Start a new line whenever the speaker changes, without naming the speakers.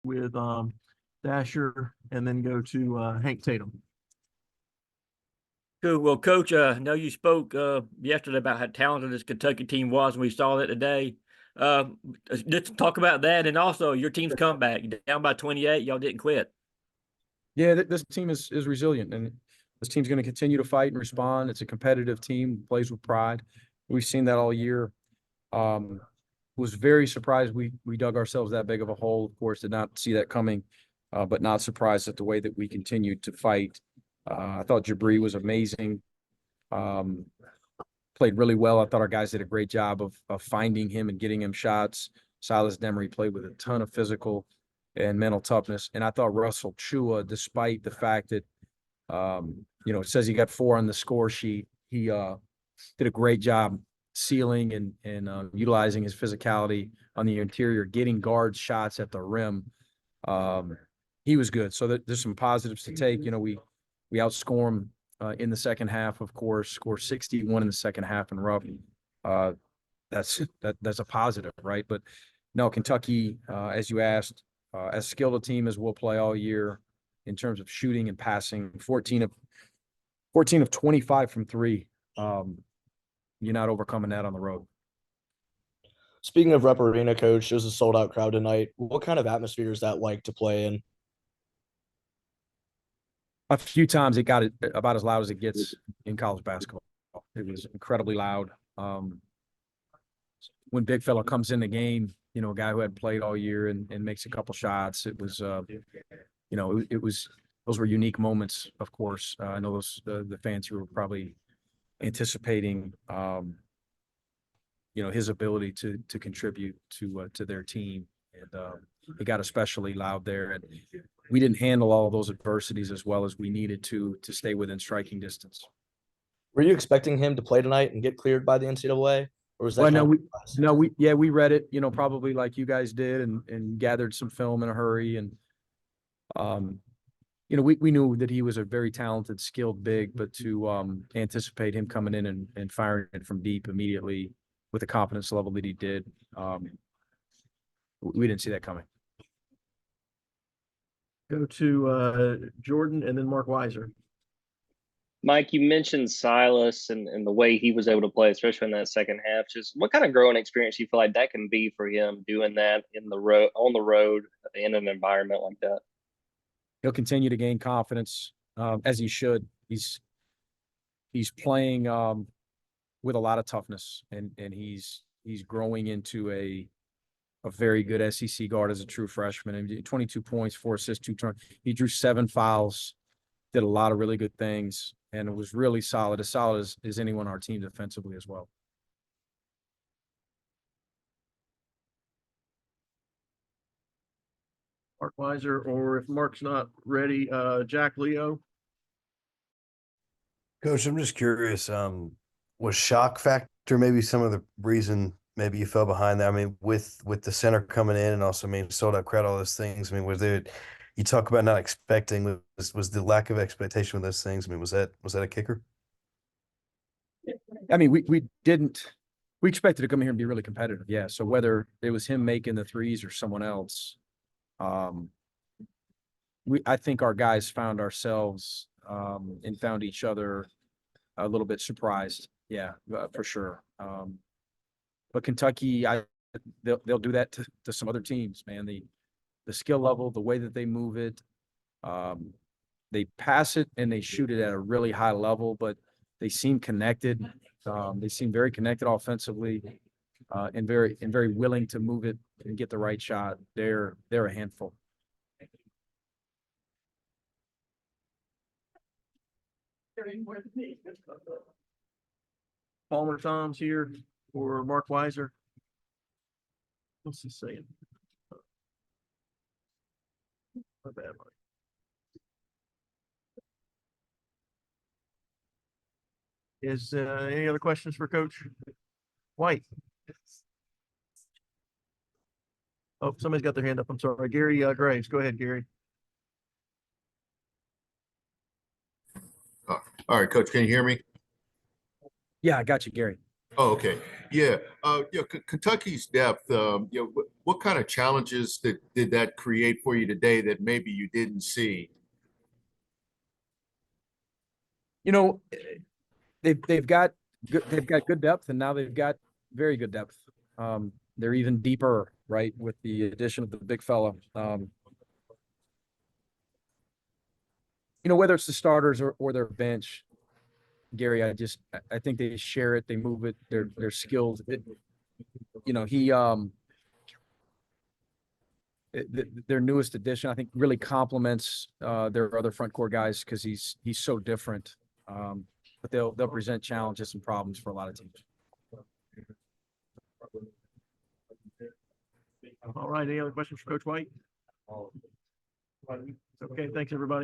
with Dasher, and then go to Hank Tatum.
Cool. Well, Coach, I know you spoke yesterday about how talented this Kentucky team was, and we saw that today. Let's talk about that, and also your team's comeback. Down by 28, y'all didn't quit.
Yeah, this team is resilient, and this team's going to continue to fight and respond. It's a competitive team, plays with pride. We've seen that all year. Was very surprised we dug ourselves that big of a hole. Of course, did not see that coming, but not surprised at the way that we continued to fight. I thought Jabri was amazing. Played really well. I thought our guys did a great job of finding him and getting him shots. Silas Demery played with a ton of physical and mental toughness. And I thought Russell Chua, despite the fact that, it says he got 4 on the score sheet, he did a great job sealing and utilizing his physicality on the interior, getting guard shots at the rim. He was good. So there's some positives to take. We outscore him in the second half, of course, score 61 in the second half in rough. That's a positive, right? But no, Kentucky, as you asked, as skilled a team as we'll play all year in terms of shooting and passing, 14 of 25 from 3. You're not overcoming that on the road.
Speaking of Rep Arena, Coach, there's a sold-out crowd tonight. What kind of atmosphere is that like to play in?
A few times it got it about as loud as it gets in college basketball. It was incredibly loud. When big fella comes in the game, a guy who had played all year and makes a couple shots, it was, those were unique moments, of course. I know those the fans who were probably anticipating, his ability to contribute to their team, and it got especially loud there. And we didn't handle all of those adversities as well as we needed to stay within striking distance.
Were you expecting him to play tonight and get cleared by the NCAA, or was that?
Well, we read it, probably like you guys did, and gathered some film in a hurry, and we knew that he was a very talented, skilled big, but to anticipate him coming in and firing it from deep immediately with the confidence level that he did, we didn't see that coming.
Go to Jordan and then Mark Weiser.
Mike, you mentioned Silas and the way he was able to play, especially in that second half. Just what kind of growing experience do you feel like that can be for him doing that on the road in an environment like that?
He'll continue to gain confidence, as he should. He's playing with a lot of toughness, and he's growing into a very good SEC guard as a true freshman. And 22 points, 4 assists, 2 turnovers. He drew 7 fouls, did a lot of really good things, and it was really solid as anyone on our team defensively as well.
Mark Weiser, or if Mark's not ready, Jack Leo.
Coach, I'm just curious, was shock factor maybe some of the reason maybe you fell behind that? I mean, with the center coming in and also, sold out crowd, all those things. You talk about not expecting, was the lack of expectation with those things? Was that a kicker?
We expected to come here and be really competitive. Yeah. So whether it was him making the threes or someone else, I think our guys found ourselves and found each other a little bit surprised. Yeah, for sure. But Kentucky, they'll do that to some other teams, man. The skill level, the way that they move it, they pass it and they shoot it at a really high level, but they seem connected. They seem very connected offensively, and very willing to move it and get the right shot. They're a handful.
Palmer Tom's here for Mark Weiser. What's he saying? My bad, Mike. Is any other questions for Coach White? Oh, somebody's got their hand up. I'm sorry. Gary Graves. Go ahead, Gary.
All right, Coach, can you hear me?
Yeah, I got you, Gary.
Oh, okay. Yeah. Kentucky's depth, what kind of challenges did that create for you today that maybe you didn't see?
You know, they've got good depth, and now they've got very good depth. They're even deeper, right, with the addition of the big fella. Whether it's the starters or their bench, Gary, I think they share it, they move it, they're skilled. Their newest addition, I think, really complements their other front court guys because he's so different. But they'll present challenges and problems for a lot of teams.
All right. Any other questions for Coach White? Okay. Thanks, everybody.